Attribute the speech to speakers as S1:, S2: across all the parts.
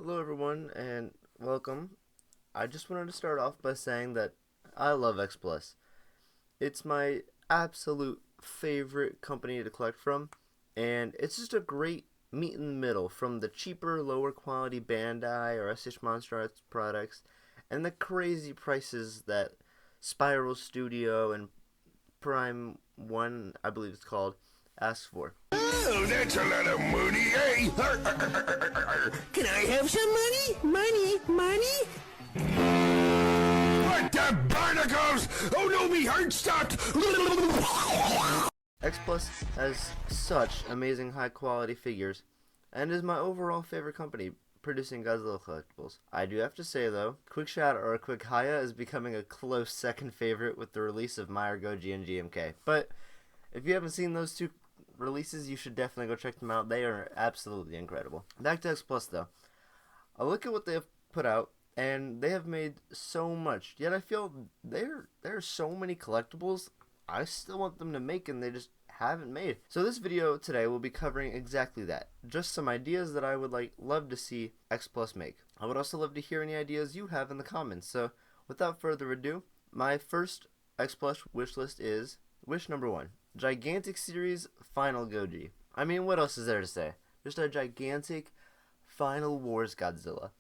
S1: Hello, everyone, and welcome. I just wanted to start off by saying that I love Xplus. It's my absolute favorite company to collect from, and it's just a great meet in the middle from the cheaper, lower quality Bandai or SH Monster Arts products and the crazy prices that Spiral Studio and Prime 1, I believe it's called, asks for.
S2: Oh, that's a lot of money, eh? Can I have some money? Money? What the barnacles? Oh no, me heart stopped!
S1: Xplus has such amazing high quality figures and is my overall favorite company producing Godzilla collectibles. I do have to say though, Quickshot or Quick Haya is becoming a close second favorite with the release of Meyer Goji and GMK. But if you haven't seen those two releases, you should definitely go check them out. They are absolutely incredible. Back to Xplus though. I look at what they have put out and they have made so much. Yet I feel there are so many collectibles I still want them to make and they just haven't made. So this video today will be covering exactly that. Just some ideas that I would love to see Xplus make. I would also love to hear any ideas you have in the comments. So without further ado, my first Xplus wish list is wish number 1. Gigantic Series Final Goji. I mean, what else is there to say? Just a gigantic Final Wars Godzilla.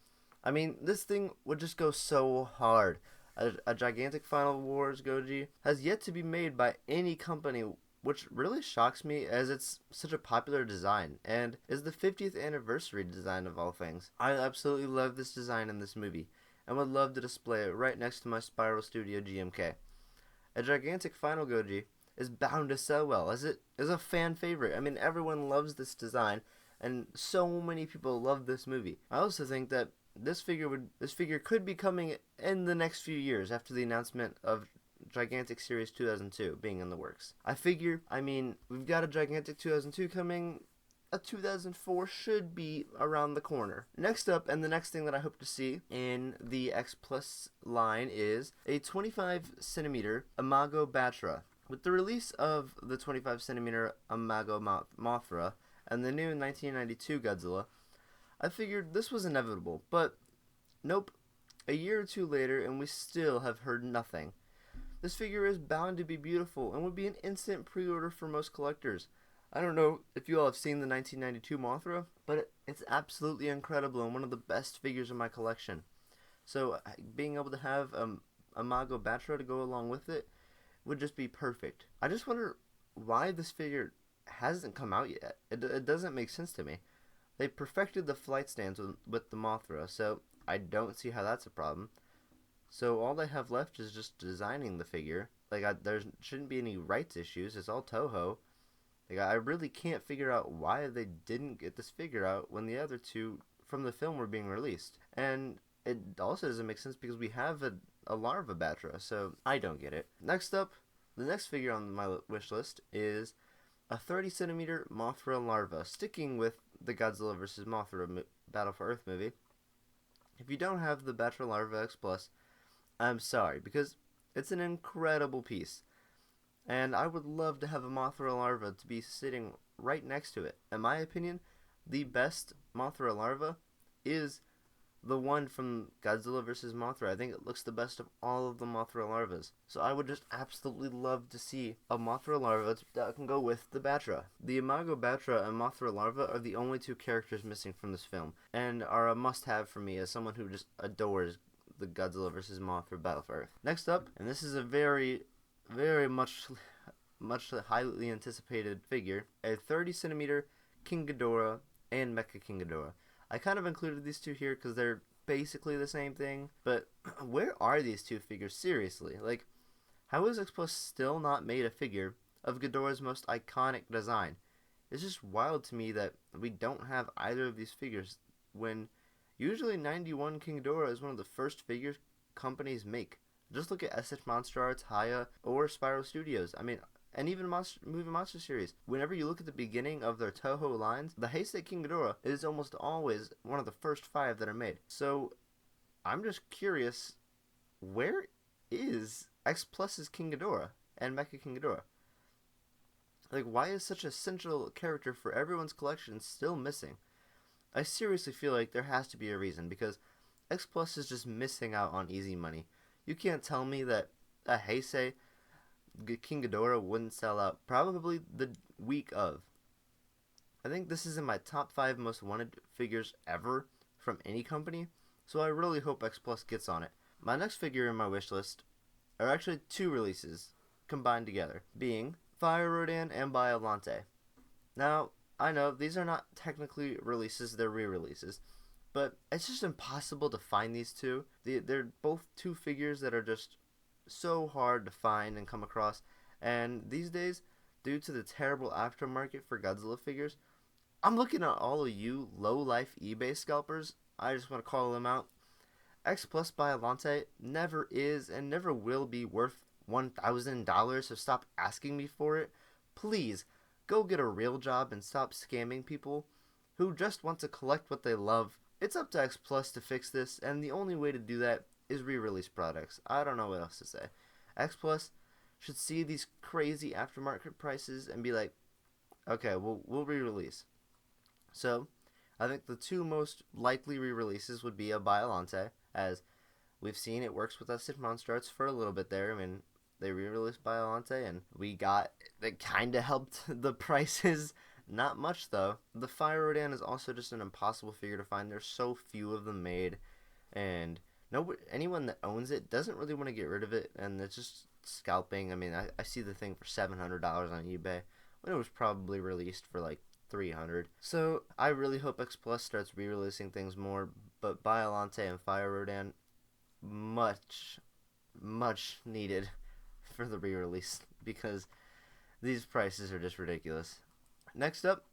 S1: I mean, this thing would just go so hard. A gigantic Final Wars Goji has yet to be made by any company, which really shocks me as it's such a popular design and is the 50th anniversary design of all things. I absolutely love this design in this movie and would love to display it right next to my Spiral Studio GMK. A gigantic Final Goji is bound to sell well as it is a fan favorite. I mean, everyone loves this design and so many people love this movie. I also think that this figure could be coming in the next few years after the announcement of Gigantic Series 2002 being in the works. I mean, we've got a Gigantic 2002 coming. A 2004 should be around the corner. Next up, and the next thing that I hope to see in the Xplus line is a 25 centimeter Imago Batra. With the release of the 25 centimeter Imago Mothra and the new 1992 Godzilla, I figured this was inevitable, but nope. A year or two later and we still have heard nothing. This figure is bound to be beautiful and would be an instant pre-order for most collectors. I don't know if you all have seen the 1992 Mothra, but it's absolutely incredible and one of the best figures in my collection. So being able to have Imago Batra to go along with it would just be perfect. I just wonder why this figure hasn't come out yet. It doesn't make sense to me. They perfected the flight stands with the Mothra, so I don't see how that's a problem. So all they have left is just designing the figure. There shouldn't be any rights issues. It's all Toho. I really can't figure out why they didn't get this figure out when the other two from the film were being released. And it also doesn't make sense because we have a Larva Batra, so I don't get it. Next up, the next figure on my wish list is a 30 centimeter Mothra Larva, sticking with the Godzilla vs. Mothra Battle for Earth movie. If you don't have the Batra Larva X+, I'm sorry, because it's an incredible piece. And I would love to have a Mothra Larva to be sitting right next to it. In my opinion, the best Mothra Larva is the one from Godzilla vs. Mothra. I think it looks the best of all of the Mothra Larvas. So I would just absolutely love to see a Mothra Larva that can go with the Batra. The Imago Batra and Mothra Larva are the only two characters missing from this film, and are a must-have for me as someone who just adores the Godzilla vs. Mothra Battle for Earth. Next up, and this is a very much highly anticipated figure, a 30 centimeter King Ghidorah and Mecha King Ghidorah. I kind of included these two here because they're basically the same thing, but where are these two figures seriously? How is Xplus still not made a figure of Ghidorah's most iconic design? It's just wild to me that we don't have either of these figures when usually 91 King Ghidorah is one of the first figures companies make. Just look at SH Monster Arts, Haya, or Spiral Studios. I mean, and even Movie Monster Series. Whenever you look at the beginning of their Toho lines, the Heisei King Ghidorah is almost always one of the first 5 that are made. So, I'm just curious, where is Xplus's King Ghidorah and Mecha King Ghidorah? Why is such a central character for everyone's collection still missing? I seriously feel like there has to be a reason, because X Plus is just missing out on easy money. You can't tell me that a Heisei King Ghidorah wouldn't sell out probably the week of. I think this is in my top 5 most wanted figures ever from any company, so I really hope X Plus gets on it. My next figure in my wish list are actually 2 releases combined together, being Fire Rodan and Biolante. Now, I know these are not technically releases, they're re-releases, but it's just impossible to find these two. They're both 2 figures that are just so hard to find and come across, and these days, due to the terrible aftermarket for Godzilla figures, I'm looking at all of you low-life eBay scalpers. I just want to call them out. X Plus Biolante never is and never will be worth $1,000, so stop asking me for it. Please, go get a real job and stop scamming people who just want to collect what they love. It's up to X Plus to fix this, and the only way to do that is re-release products. I don't know what else to say. X Plus should see these crazy aftermarket prices and be like, okay, we'll re-release. So, I think the 2 most likely re-releases would be a Biolante, as we've seen it works with us in Monster Arts for a little bit there. I mean, they re-released Biolante, and we got it. Kind of helped the prices. Not much though. The Fire Rodan is also just an impossible figure to find. There's so few of them made, and no anyone that owns it doesn't really want to get rid of it, and it's just scalping. I mean, I see the thing for $700 on eBay when it was probably released for like 300. So I really hope X Plus starts re-releasing things more, but Biolante and Fire Rodan, much, much needed for the re-release, because these prices are just ridiculous. Next up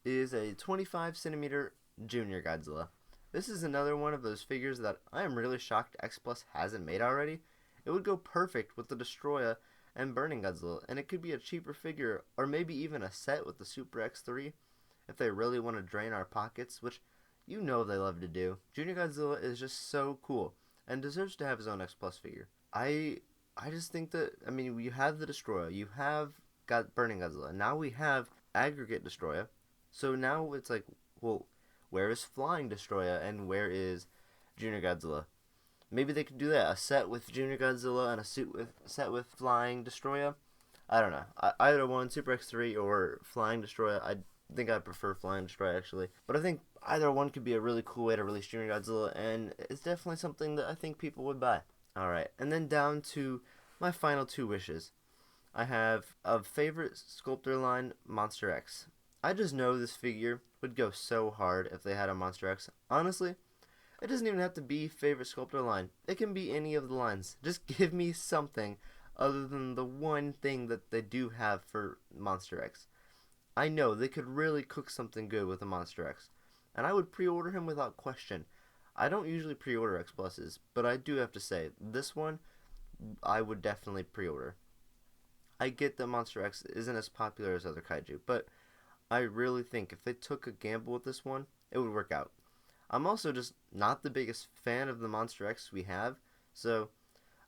S1: is a 25 centimeter Junior Godzilla. This is another one of those figures that I am really shocked X Plus hasn't made already. It would go perfect with the Destroya and Burning Godzilla, and it could be a cheaper figure, or maybe even a set with the Super X3 if they really want to drain our pockets, which you know they love to do. Junior Godzilla is just so cool and deserves to have his own X Plus figure. I just think that, I mean, you have the Destroyer, you have got Burning Godzilla, now we have Aggregate Destroyer, so now it's like, well, where is Flying Destroyer and where is Junior Godzilla? Maybe they could do that, a set with Junior Godzilla and a set with Flying Destroyer. I don't know. Either one, Super X3 or Flying Destroyer. I think I prefer Flying Destroyer actually, but I think either one could be a really cool way to release Junior Godzilla, and it's definitely something that I think people would buy. All right, and then down to my final 2 wishes. I have a favorite sculptor line, Monster X. I just know this figure would go so hard if they had a Monster X. Honestly, it doesn't even have to be favorite sculptor line. It can be any of the lines. Just give me something other than the one thing that they do have for Monster X. I know they could really cook something good with a Monster X, and I would pre-order him without question. I don't usually pre-order X Pluses, but I do have to say, this one I would definitely pre-order. I get that Monster X isn't as popular as other kaiju, but I really think if they took a gamble with this one, it would work out. I'm also just not the biggest fan of the Monster X we have, so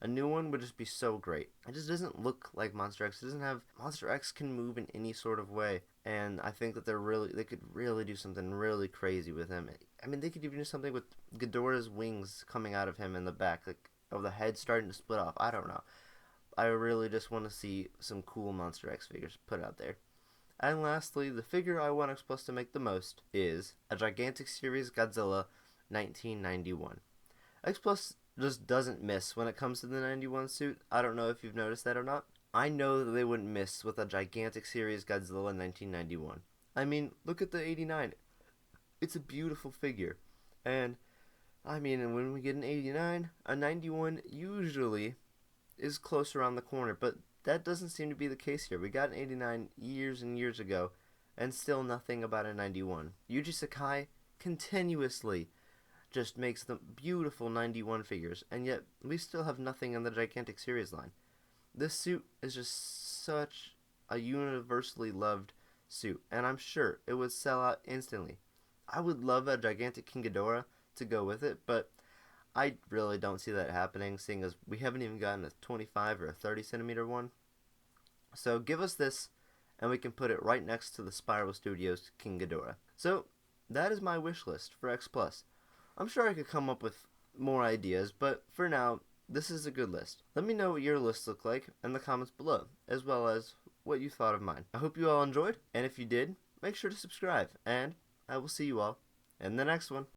S1: a new one would just be so great. It just doesn't look like Monster X. It doesn't have Monster X can move in any sort of way, and I think that they could really do something really crazy with him. I mean, they could even do something with Ghidorah's wings coming out of him in the back, like of the head starting to split off. I don't know. I really just want to see some cool Monster X figures put out there. And lastly, the figure I want X Plus to make the most is a Gigantic Series Godzilla 1991. X Plus just doesn't miss when it comes to the 91 suit. I don't know if you've noticed that or not. I know that they wouldn't miss with a Gigantic Series Godzilla 1991. I mean, look at the 89. It's a beautiful figure. And, I mean, and when we get an 89, a 91 usually is close around the corner, but that doesn't seem to be the case here. We got an 89 years and years ago, and still nothing about a 91. Yuji Sakai continuously just makes the beautiful 91 figures, and yet we still have nothing in the Gigantic Series line. This suit is just such a universally loved suit, and I'm sure it would sell out instantly. I would love a Gigantic King Ghidorah to go with it, but I really don't see that happening, seeing as we haven't even gotten a 25 or a 30 centimeter one. So give us this, and we can put it right next to the Spiral Studios King Ghidorah. So that is my wish list for Xplus. I'm sure I could come up with more ideas, but for now, this is a good list. Let me know what your lists look like in the comments below, as well as what you thought of mine. I hope you all enjoyed, and if you did, make sure to subscribe, and I will see you all in the next one.